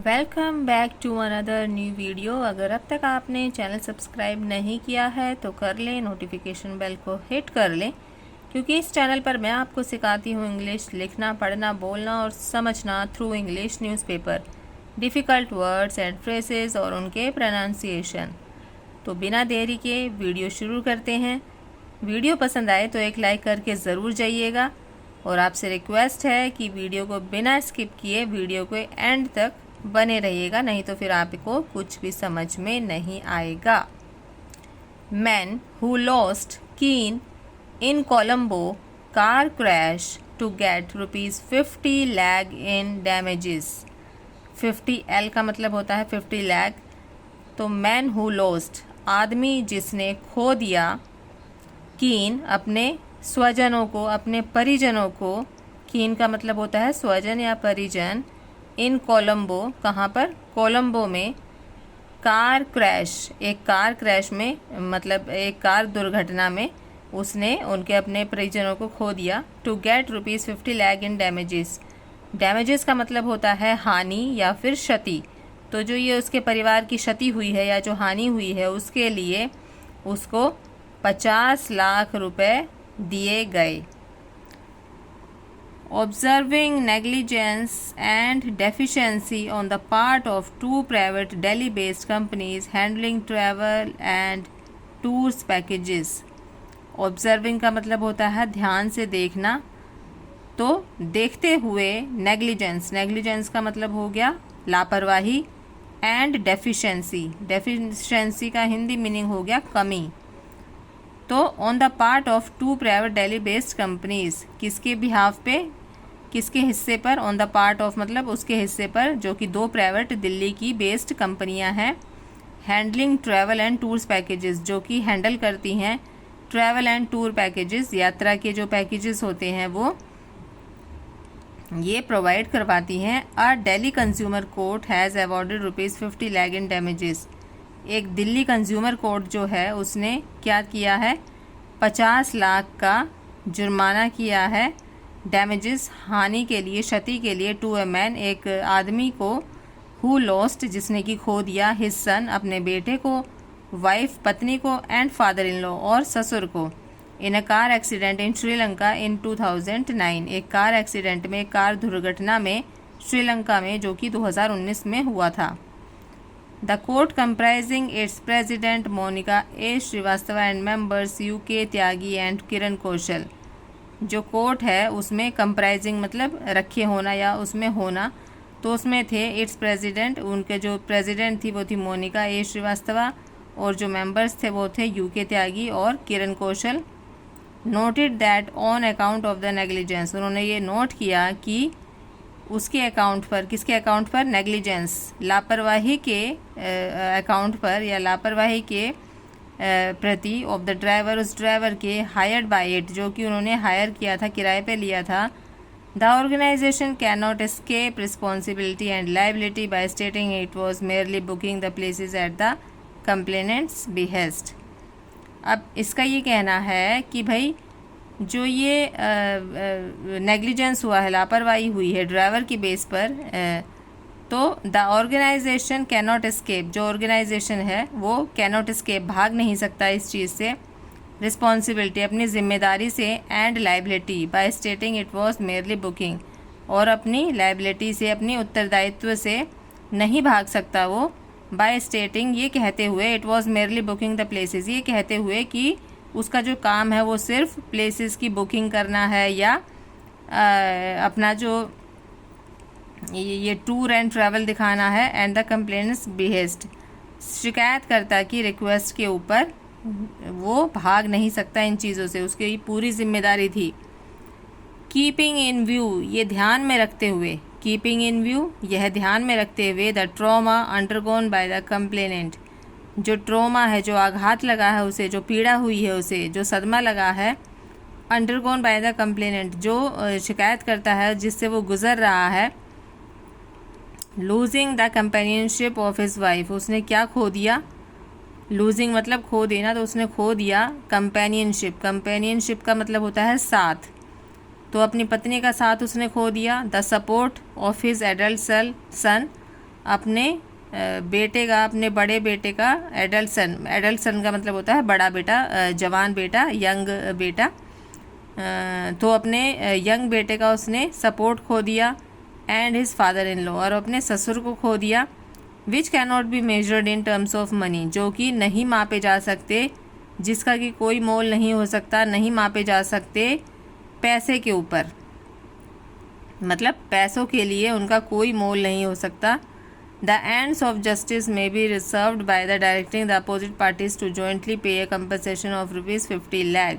Welcome back to another new video. अगर अब तक आपने चैनल सब्सक्राइब नहीं किया है तो कर लें, नोटिफिकेशन बेल को हिट कर लें, क्योंकि इस चैनल पर मैं आपको सिखाती हूँ इंग्लिश लिखना, पढ़ना, बोलना और समझना through English newspaper, difficult words and phrases और उनके प्रोनाउंसिएशन। तो बिना देरी के वीडियो शुरू करते हैं। वीडियो पसंद आए तो एक लाइक करके ज़रूर जाइएगा और आपसे रिक्वेस्ट है कि वीडियो को बिना स्किप किए वीडियो को एंड तक बने रहिएगा, नहीं तो फिर आपको कुछ भी समझ में नहीं आएगा। Man who lost kin in Colombo car crash to get ₹50 lakh in damages. 50 L का मतलब होता है 50 लाख। तो मैन हु लॉस्ट आदमी जिसने खो दिया, कीन अपने स्वजनों को, अपने परिजनों को, कीन का मतलब होता है स्वजन या परिजन, इन कोलंबो कहाँ पर, कोलंबो में, कार क्रैश एक कार क्रैश में मतलब एक कार दुर्घटना में उसने उनके अपने परिजनों को खो दिया। To get ₹50 lakh in damages. Damages का मतलब होता है हानि या फिर क्षति। तो जो ये उसके परिवार की क्षति हुई है या जो हानि हुई है उसके लिए उसको 50 लाख रुपए दिए गए। Observing negligence and deficiency on the part of two private Delhi-based companies handling travel and tours packages. Observing का मतलब होता है ध्यान से देखना, तो देखते हुए negligence, negligence का मतलब हो गया लापरवाही, and deficiency, deficiency का हिंदी मीनिंग हो गया कमी। तो on the part of two private Delhi based companies, किसके बिहाफ पे, किसके हिस्से पर, ऑन द पार्ट ऑफ मतलब उसके हिस्से पर, जो कि दो प्राइवेट दिल्ली की बेस्ड कंपनियां हैं। Handling travel and tours packages, जो कि हैंडल करती हैं ट्रैवल एंड टूर पैकेजेस, यात्रा के जो पैकेजेस होते हैं वो ये प्रोवाइड करवाती हैं। A Delhi consumer court has awarded ₹50 lakh in damages. एक दिल्ली कंज्यूमर कोर्ट जो है उसने क्या किया है, 50 लाख का जुर्माना किया है डैमेजेस, हानि के लिए, क्षति के लिए, टू ए मैन एक आदमी को, हु लॉस्ट जिसने कि खो दिया, हिज सन अपने बेटे को, वाइफ पत्नी को, एंड फादर इन लॉ और ससुर को, in a car accident in Sri Lanka in 2009। एक कार एक्सीडेंट में, कार दुर्घटना में श्रीलंका में, जो कि 2019 में हुआ था। The court comprising its president Monica A. Srivastava and members UK Tyagi and Kiran Kaushal. जो कोर्ट है उसमें कंप्राइजिंग मतलब रखे होना या उसमें होना, तो उसमें थे इट्स प्रेसिडेंट, उनके जो प्रेसिडेंट थी वो थी मोनिका ए श्रीवास्तवा, और जो मेंबर्स थे वो थे यूके त्यागी और Kiran Kaushal. Noted that on account of the negligence, उन्होंने ये नोट किया कि उसके अकाउंट पर, किसके अकाउंट पर, नेग्लिजेंस लापरवाही के अकाउंट पर या लापरवाही के प्रति, ऑफ द ड्राइवर उस ड्राइवर के, हायर्ड बाय इट जो कि उन्होंने हायर किया था, किराए पे लिया था। The organisation can not escape responsibility and liability by stating it was merely booking the places at the complainant's behest. अब इसका ये कहना है कि भाई जो ये नेग्लिजेंस हुआ है, लापरवाही हुई है ड्राइवर की बेस पर, तो the organisation can not escape, जो ऑर्गेनाइजेशन है वो कैन नॉट एस्केप, भाग नहीं सकता इस चीज़ से, रिस्पॉन्सिबिलिटी अपनी जिम्मेदारी से, and liability by stating it was merely booking, और अपनी लाइबिलिटी से, अपनी उत्तरदायित्व से नहीं भाग सकता वो, बाय स्टेटिंग ये कहते हुए, it was merely booking the places, ये कहते हुए कि उसका जो काम है वो सिर्फ प्लेसेस की बुकिंग करना है या अपना जो ये टूर एंड ट्रैवल दिखाना है, एंड द कंप्लेनेंट्स बिहेस्ट, शिकायतकर्ता की रिक्वेस्ट के ऊपर वो भाग नहीं सकता इन चीज़ों से, उसकी पूरी जिम्मेदारी थी। कीपिंग इन व्यू, ये ध्यान में रखते हुए, कीपिंग इन व्यू यह ध्यान में रखते हुए, the trauma undergone bye the complainant, जो ट्रॉमा है, जो आघात लगा है उसे, जो पीड़ा हुई है उसे, जो सदमा लगा है, अंडरगोन बाय द कंप्लेनेंट जो शिकायत करता है, जिससे वो गुजर रहा है। Losing the companionship of his wife, उसने क्या खो दिया, लूजिंग मतलब खो देना, तो उसने खो दिया कंपेनियनशिप, कंपेनियनशिप का मतलब होता है साथ, तो अपनी पत्नी का साथ उसने खो दिया। The support of his adult son, अपने बेटे का, अपने बड़े बेटे का एडल्ट सन का मतलब होता है बड़ा बेटा, जवान बेटा, यंग बेटा। तो अपने यंग बेटे का उसने सपोर्ट खो दिया, and his father in law, और अपने ससुर को खो दिया, which can not be measured in terms of money, जो कि नहीं मापे जा सकते, जिसका कि कोई मोल नहीं हो सकता, नहीं मापे जा सकते पैसे के ऊपर, मतलब पैसों के लिए उनका कोई मोल नहीं हो सकता। The ends of justice may be reserved by the directing the opposite parties to jointly pay a compensation of ₹50 lakh.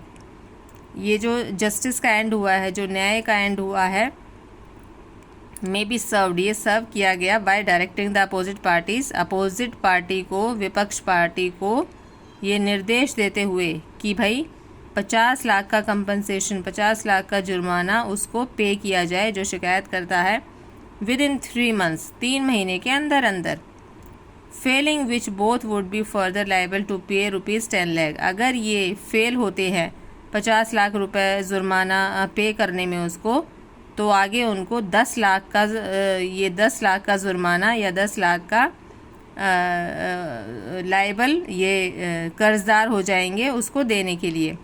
ये जो जस्टिस का एंड हुआ है, जो न्याय का एंड हुआ है, में बी सर्व्ड, ये सर्व किया गया bye directing the opposite parties, opposite party को, विपक्ष पार्टी को ये निर्देश देते हुए कि भाई 50 लाख का कंपनसेशन, 50 लाख का जुर्माना उसको पे किया जाए जो शिकायत करता है, विद इन 3 मंथ्स, 3 महीने के अंदर अंदर। Failing which both would be further liable to pay ₹10 lakh. अगर ये फेल होते हैं 50 लाख रुपए जुर्माना पे करने में उसको, तो आगे उनको 10 लाख का, ये 10 लाख का जुर्माना या 10 लाख का लाइबल, ये कर्जदार हो जाएंगे उसको देने के लिए।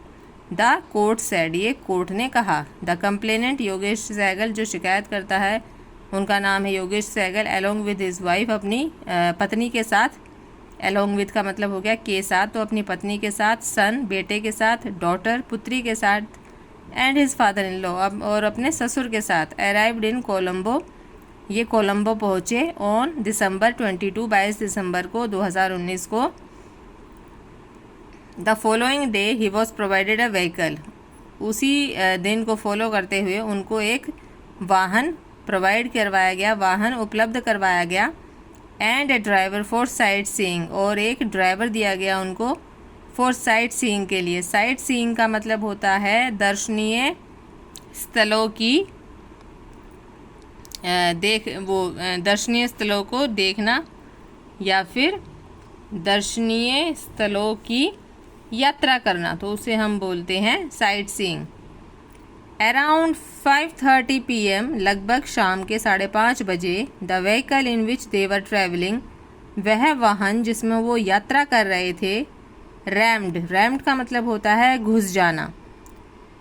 द कोर्ट सेड, ये कोर्ट ने कहा। द कंप्लेनेंट योगेश सहगल, जो शिकायत करता है उनका नाम है Yogesh Sehgal, along with his wife, अपनी पत्नी के साथ, अलोंग विद का मतलब हो गया के साथ, तो अपनी पत्नी के साथ, सन बेटे के साथ, डॉटर पुत्री के साथ, and his father in law, और अपने ससुर के साथ, अराइव्ड इन कोलंबो, ये कोलंबो पहुँचे ऑन दिसंबर 22, 22 दिसंबर को 2019 को। The following day he was provided a vehicle, उसी दिन को फॉलो करते हुए उनको एक वाहन प्रोवाइड करवाया गया, वाहन उपलब्ध करवाया गया, and A driver for sight seeing, और एक ड्राइवर दिया गया उनको फॉर साइट सीइंग के लिए। साइट सीइंग का मतलब होता है दर्शनीय स्थलों की दर्शनीय स्थलों को देखना, या फिर दर्शनीय स्थलों की यात्रा करना, तो उसे हम बोलते हैं साइट सीइंग। अराउंड 5:30 PM, लगभग शाम के 5:30 बजे, the vehicle in which they were travelling, वह वाहन जिसमें वो यात्रा कर रहे थे, रैम्ड का मतलब होता है घुस जाना,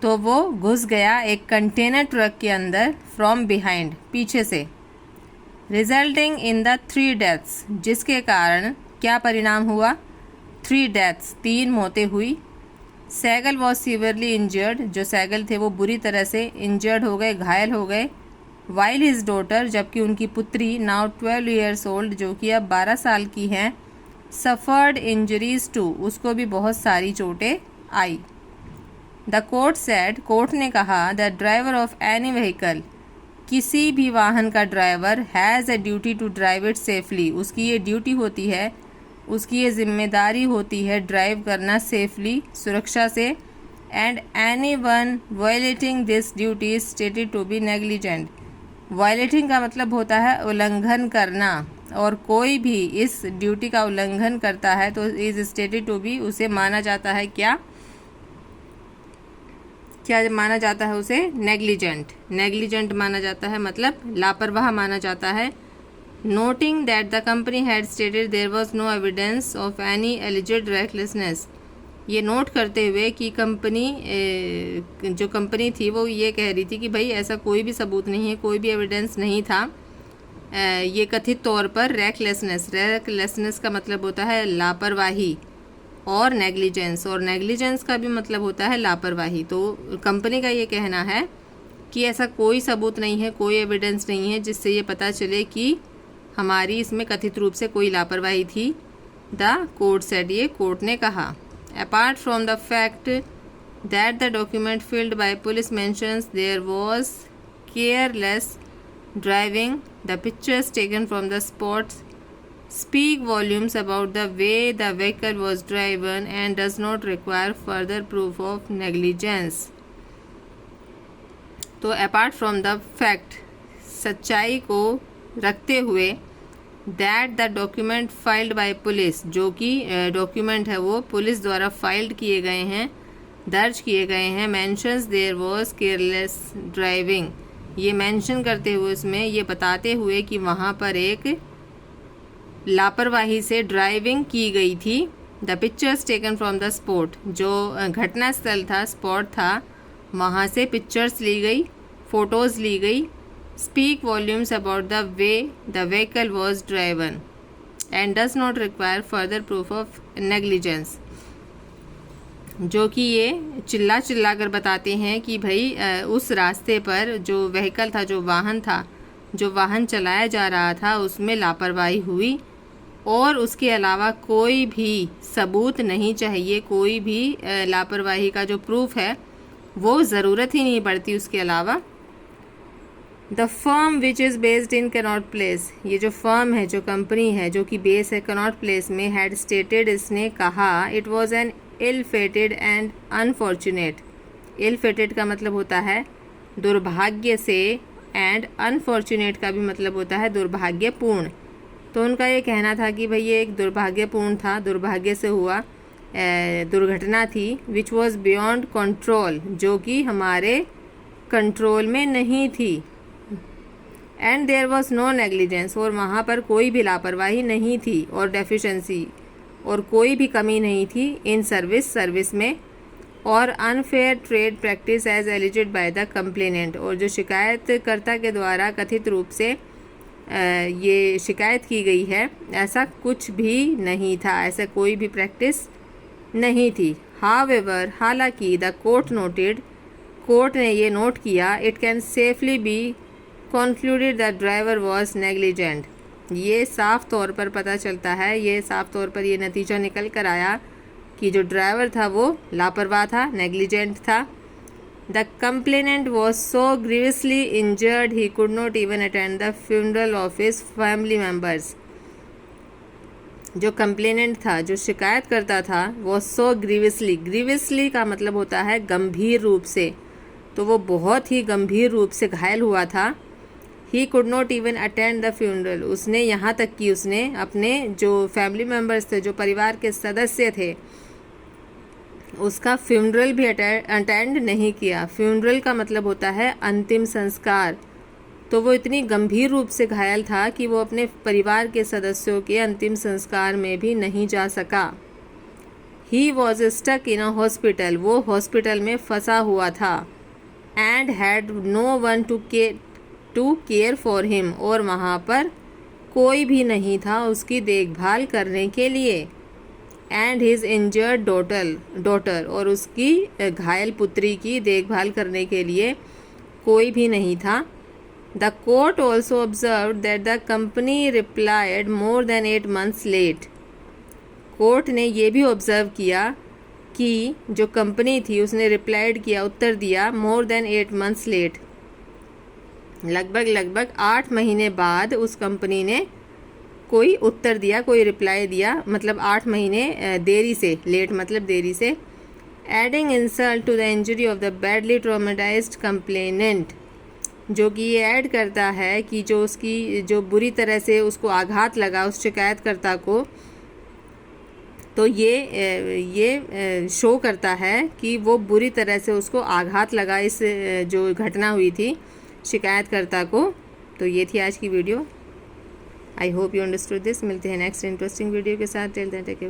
तो वो घुस गया एक कंटेनर ट्रक के अंदर, फ्रॉम बिहाइंड, पीछे से, रिजल्टिंग इन द 3 डेथ्स, जिसके कारण क्या परिणाम हुआ, 3 डेथ्स, 3 मौतें हुई। सहगल वॉज सीवियरली इंजर्ड, जो सहगल थे वो बुरी तरह से इंजर्ड हो गए, घायल हो गए। वाइल हिज डॉटर, जबकि उनकी पुत्री, नाउ 12 ईयर्स ओल्ड, जो कि अब 12 साल की हैं, सफर्ड इंजरीज टू, उसको भी बहुत सारी चोटें आई। द कोर्ट सेड, कोर्ट ने कहा, the driver of any vehicle, किसी भी वाहन का driver, has a duty to drive it safely, उसकी ये ड्यूटी होती है, उसकी ये जिम्मेदारी होती है ड्राइव करना सेफली, सुरक्षा से, and any one violating this duty is stated to be negligent. Violating का मतलब होता है उल्लंघन करना, और कोई भी इस ड्यूटी का उल्लंघन करता है तो इज स्टेटेड टू बी, उसे माना जाता है क्या माना जाता है उसे, नेग्लिजेंट माना जाता है, मतलब लापरवाह माना जाता है। Noting that the company had stated there was no evidence of any alleged recklessness, ये नोट करते हुए कि जो कंपनी थी वो ये कह रही थी कि भाई ऐसा कोई भी सबूत नहीं है, कोई भी एविडेंस नहीं था, ये कथित तौर पर रेकलेसनेस का मतलब होता है लापरवाही, और नेग्लिजेंस का भी मतलब होता है लापरवाही। तो कंपनी का ये कहना है कि ऐसा कोई सबूत नहीं है, कोई एविडेंस नहीं है जिससे ये पता चले कि हमारी इसमें कथित रूप से कोई लापरवाही थी। द कोर्ट सेड, ये कोर्ट ने कहा। Apart from the fact that the document filed by police mentions there was careless driving, the pictures taken from the spot speak volumes about the way the vehicle was driven and does not require further proof of negligence। तो apart from the fact, सच्चाई को रखते हुए, that the document filed by police, जो कि document है वो police द्वारा फाइल्ड किए गए हैं, दर्ज किए गए हैं, mentions there was careless driving, ये मेंशन करते हुए उसमें ये बताते हुए कि वहाँ पर एक लापरवाही से ड्राइविंग की गई थी। The pictures taken from the spot, जो घटना स्थल था, स्पॉट था, वहाँ से पिक्चर्स ली गई, फ़ोटोज़ ली गई। Speak volumes about the way the vehicle was driven and does not require further proof of negligence, जो कि ये चिल्ला चिल्ला कर बताते हैं कि भाई उस रास्ते पर जो व्हीकल था, जो वाहन था, जो वाहन चलाया जा रहा था, उसमें लापरवाही हुई और उसके अलावा कोई भी सबूत नहीं चाहिए, कोई भी लापरवाही का जो प्रूफ है वो ज़रूरत ही नहीं पड़ती उसके अलावा। The firm which is based in cannot place, ये जो फर्म है, जो कंपनी है जो कि बेस है कैनॉट प्लेस में, हैड स्टेटेड, इसने कहा, it was an ill fated and unfortunate. Ill fated का मतलब होता है दुर्भाग्य से, एंड अनफॉर्चुनेट का भी मतलब होता है दुर्भाग्यपूर्ण। तो उनका ये कहना था कि भाई ये एक दुर्भाग्यपूर्ण था, दुर्भाग्य से हुआ दुर्घटना थी। विच वॉज बियॉन्ड कंट्रोल, जो कि हमारे कंट्रोल में नहीं थी। And there was no negligence, और वहाँ पर कोई भी लापरवाही नहीं थी, और डेफिशिएंसी, और कोई भी कमी नहीं थी इन सर्विस में। और unfair trade practice as alleged by the complainant, और जो शिकायतकर्ता के द्वारा कथित रूप से ये शिकायत की गई है, ऐसा कुछ भी नहीं था, ऐसा कोई भी प्रैक्टिस नहीं थी। हाउएवर, हालांकि द कोर्ट नोटेड, कोर्ट ने ये नोट किया, it can safely be concluded the driver was negligent, ये साफ तौर पर पता चलता है, ये साफ तौर पर ये नतीजा निकल कर आया कि जो ड्राइवर था वो लापरवाह था, नेग्लिजेंट था। The complainant was so grievously injured he could not even attend the funeral of his family members, जो कंप्लेनेंट था, जो शिकायत करता था, वो सो ग्रीवियसली, ग्रीवियसली का मतलब होता है गंभीर रूप से, तो वो बहुत ही गंभीर रूप से घायल हुआ था। ही could not even attend the funeral, उसने यहाँ तक कि उसने अपने जो फैमिली मेम्बर्स थे, जो परिवार के सदस्य थे, उसका फ्यूनरल भी अटेंड नहीं किया। फ्यूनरल का मतलब होता है अंतिम संस्कार, तो वो इतनी गंभीर रूप से घायल था कि वो अपने परिवार के सदस्यों के अंतिम संस्कार में भी नहीं जा सका। He was stuck in a hospital, वो हॉस्पिटल में फंसा हुआ था। And had no one to care for him, और वहाँ पर कोई भी नहीं था उसकी देखभाल करने के लिए। एंड हिज इंजर्ड डॉटर, और उसकी घायल पुत्री की देखभाल करने के लिए कोई भी नहीं था। The court also observe that the company replied more than 8 months late, कोर्ट ने ये भी ऑब्ज़र्व किया कि जो कंपनी थी उसने रिप्लाइड किया, उत्तर दिया, मोर देन 8 months लेट, लगभग 8 महीने बाद उस कंपनी ने कोई उत्तर दिया, कोई रिप्लाई दिया, मतलब 8 महीने देरी से, लेट मतलब देरी से। Adding insult to the injury of the badly traumatised complainant, जो कि ये ऐड करता है कि जो उसकी जो बुरी तरह से उसको आघात लगा उस शिकायतकर्ता को, तो ये शो करता है कि वो बुरी तरह से उसको आघात लगा इस जो घटना हुई थी शिकायतकर्ता को। तो ये थी आज की video. I hope you understood this. मिलते हैं नेक्स्ट इंटरेस्टिंग वीडियो के साथ। Till then take care.